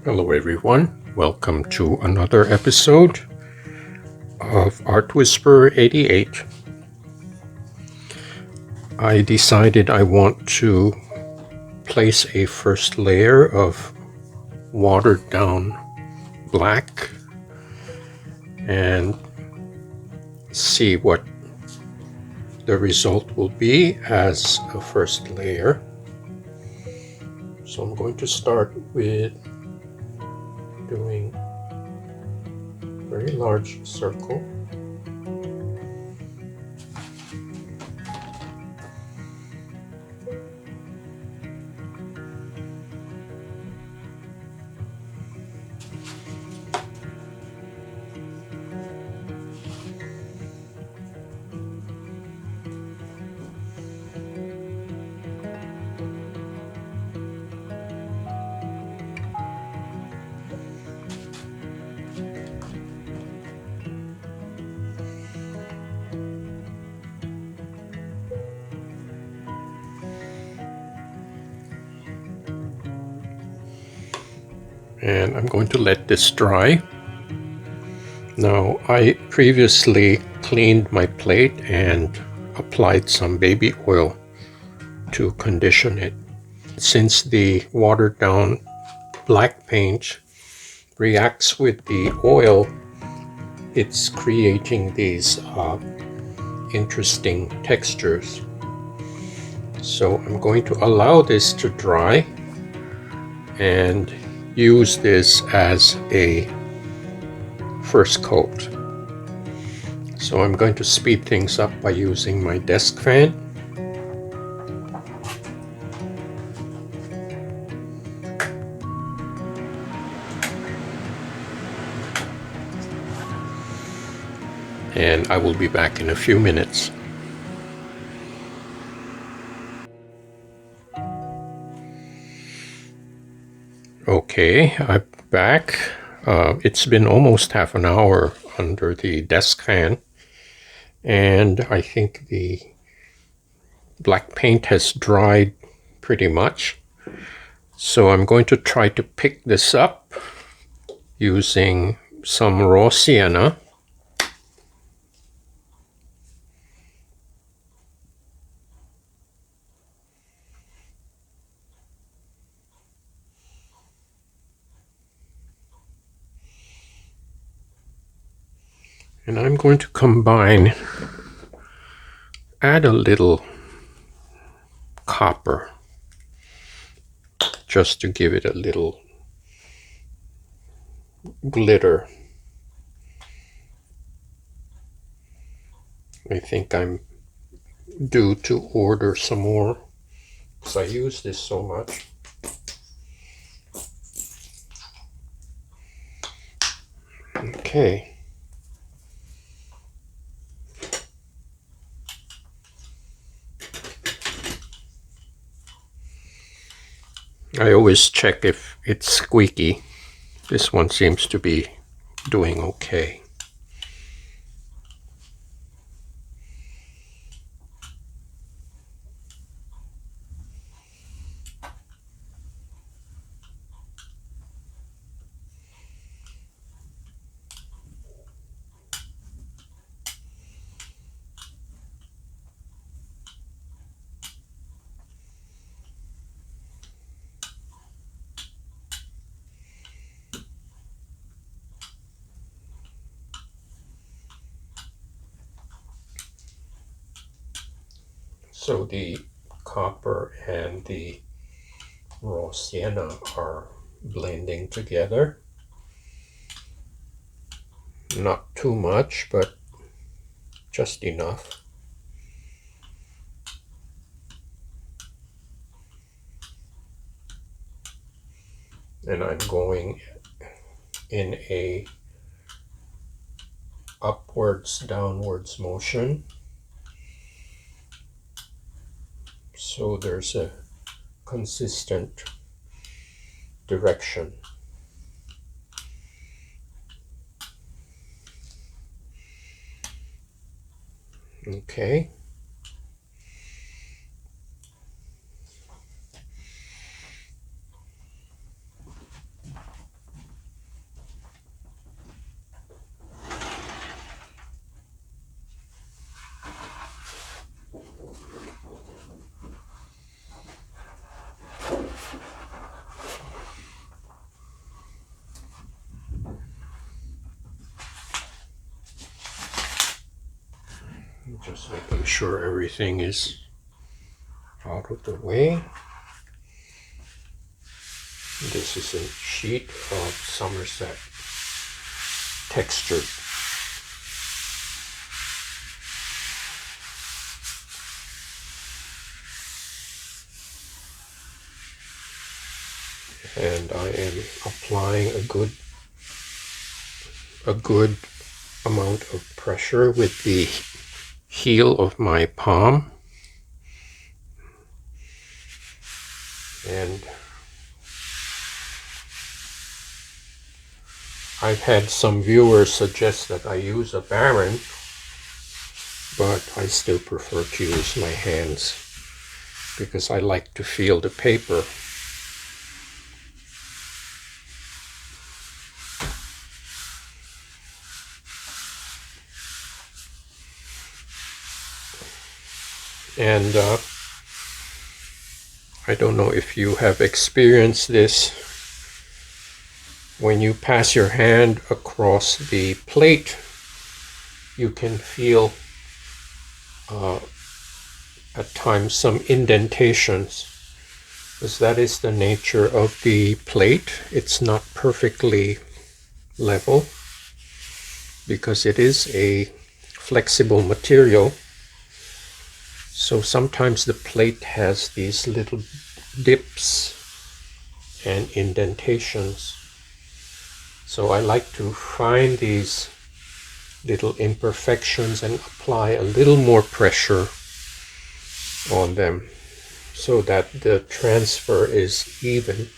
Hello everyone, welcome to another episode of Art Whisperer 88. I decided I want to place a first layer of watered down black and see what the result will be as a first layer. So I'm going to start with doing a very large circle. And I'm going to let this dry. Now, I previously cleaned my plate and applied some baby oil to condition it. Since the watered down black paint reacts with the oil, it's creating these interesting textures. So I'm going to allow this to dry and use this as a first coat. So I'm going to speed things up by using my desk fan. And I will be back in a few minutes. Okay, I'm back. It's been almost half an hour under the desk fan, and I think the black paint has dried pretty much. So I'm going to try to pick this up using some raw sienna. And I'm going to add a little copper just to give it a little glitter. I think I'm due to order some more because I use this so much. Okay. I always check if it's squeaky. This one seems to be doing okay. So the copper and the raw sienna are blending together. Not too much, but just enough. And I'm going in a upwards, downwards motion. So there's a consistent direction. Okay. Just making sure everything is out of the way. This is a sheet of Somerset Textured. And I am applying a good amount of pressure with the heel of my palm. And I've had some viewers suggest that I use a Baron, but I still prefer to use my hands because I like to feel the paper. And I don't know if you have experienced this. When you pass your hand across the plate, you can feel at times some indentations, because that is the nature of the plate. It's not perfectly level because it is a flexible material. So sometimes the plate has these little dips and indentations. So I like to find these little imperfections and apply a little more pressure on them so that the transfer is even.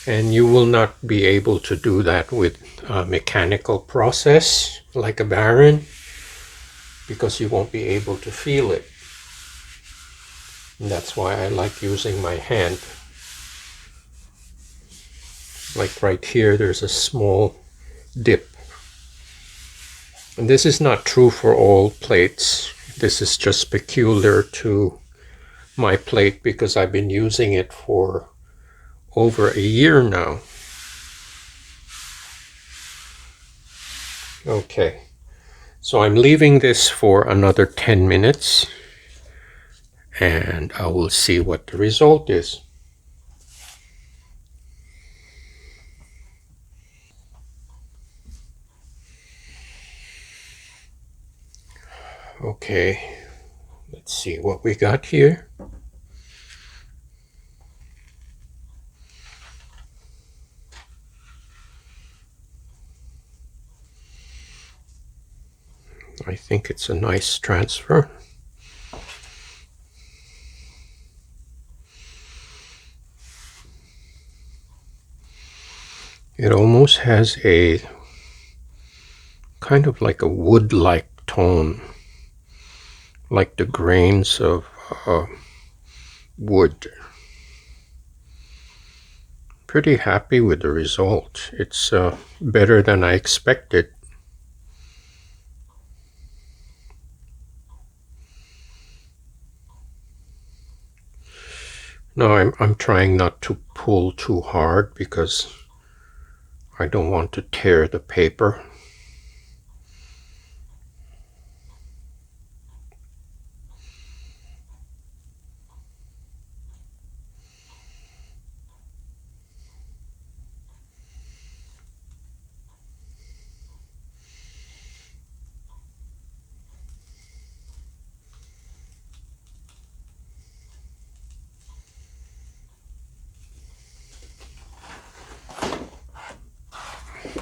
And you will not be able to do that with a mechanical process like a Baron, because you won't be able to feel it. And that's why I like using my hand. Like right here, there's a small dip. And this is not true for all plates. This is just peculiar to my plate because I've been using it for over a year now. Okay, so I'm leaving this for another 10 minutes and I will see what the result is. Okay, let's see what we got here. I think it's a nice transfer. It almost has a kind of like a wood-like tone, like the grains of wood. Pretty happy with the result. It's better than I expected. No, I'm trying not to pull too hard because I don't want to tear the paper.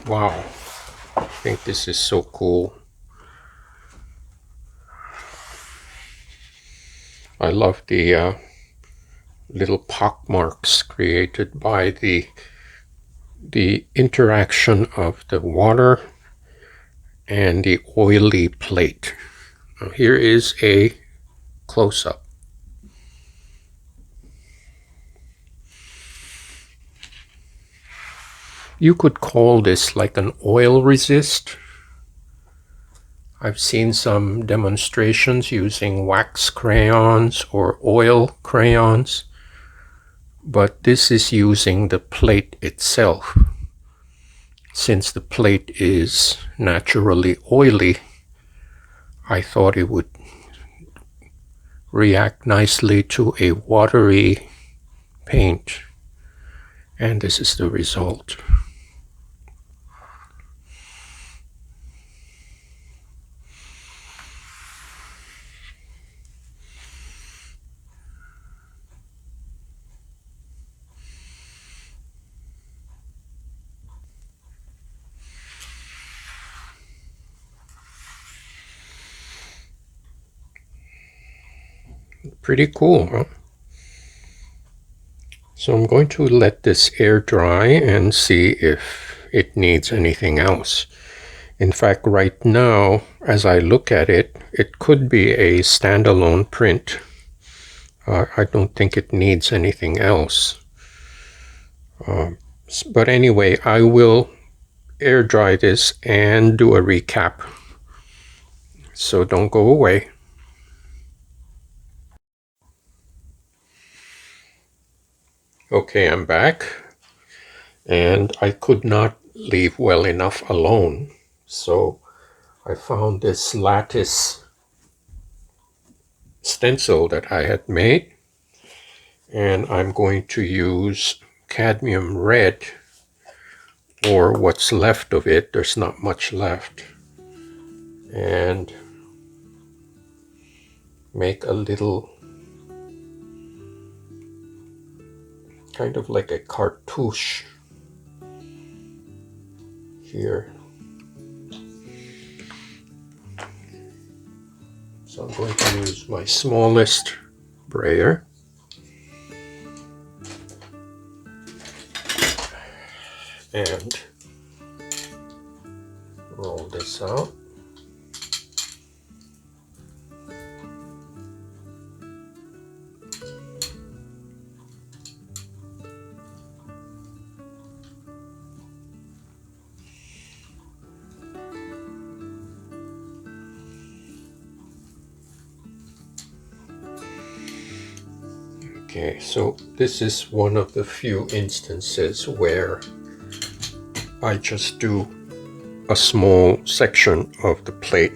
Wow, I think this is so cool. I love the little pock marks created by the interaction of the water and the oily plate. Now here is a close-up. You could call this like an oil resist. I've seen some demonstrations using wax crayons or oil crayons, but this is using the plate itself. Since the plate is naturally oily, I thought it would react nicely to a watery paint, and this is the result. Pretty cool, huh? So I'm going to let this air dry and see if it needs anything else. In fact, right now, as I look at it, it could be a standalone print. I don't think it needs anything else. But anyway, I will air dry this and do a recap. So don't go away. Okay, I'm back, and I could not leave well enough alone. So I found this lattice stencil that I had made, and I'm going to use cadmium red, or what's left of it. There's not much left, and make a little kind of like a cartouche here. So I'm going to use my smallest brayer. And roll this out. Okay, so this is one of the few instances where I just do a small section of the plate.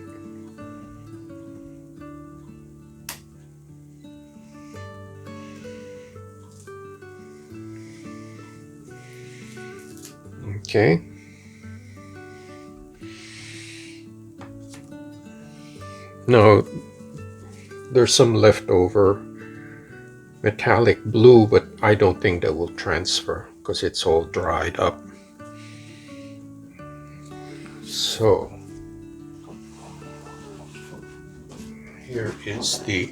Okay. Now, there's some leftover metallic blue, but I don't think that will transfer because it's all dried up. So here is the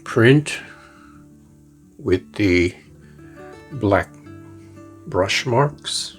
print with the black brush marks.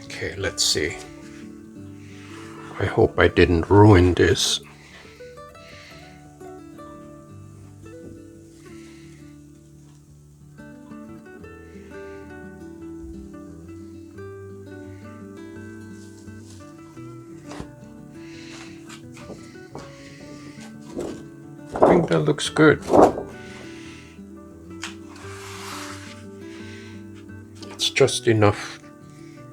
Okay, let's see. I hope I didn't ruin this. I think that looks good. It's just enough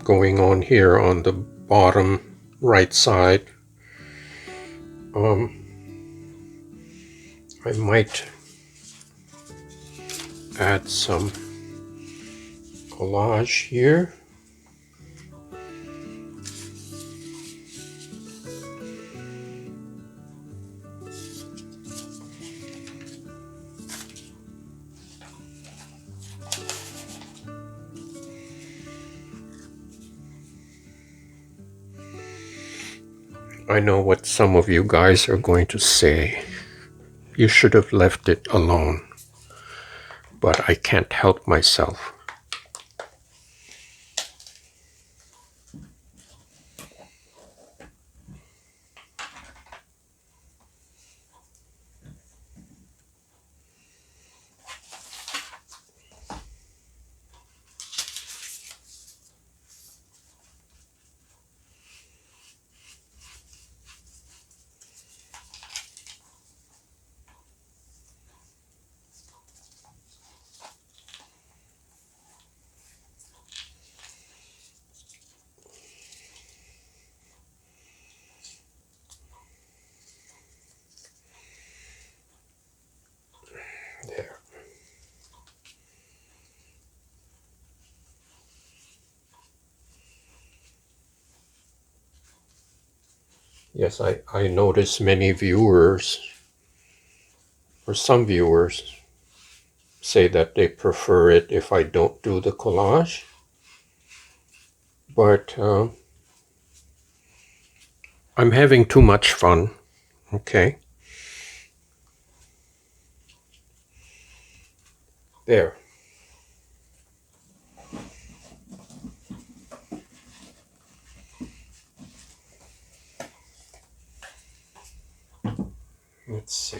going on here on the bottom right side. I might add some collage here. I know what some of you guys are going to say. You should have left it alone. but I can't help myself. There. Yes, I notice many viewers, or some viewers, say that they prefer it if I don't do the collage. But I'm having too much fun, okay? There. Let's see.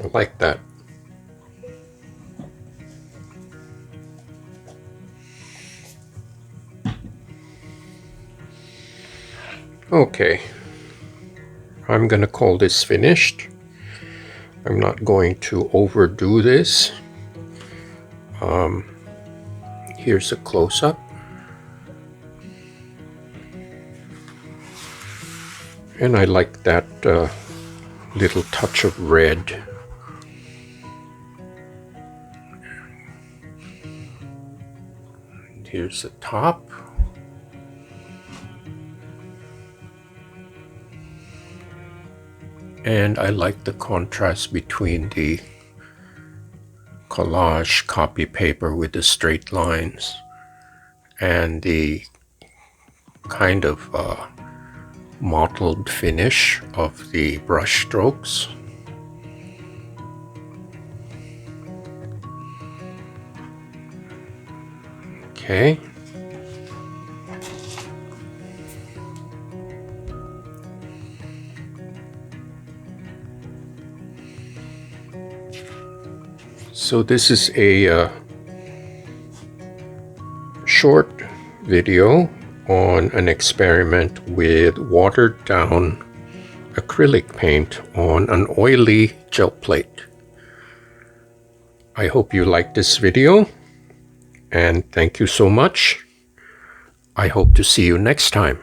I like that. Okay, I'm gonna call this finished. I'm not going to overdo this. Here's a close-up. And I like that little touch of red. Here's the top. And I like the contrast between the collage copy paper with the straight lines and the kind of mottled finish of the brush strokes. Okay. So this is a short video on an experiment with watered down acrylic paint on an oily gel plate. I hope you liked this video, and thank you so much. I hope to see you next time.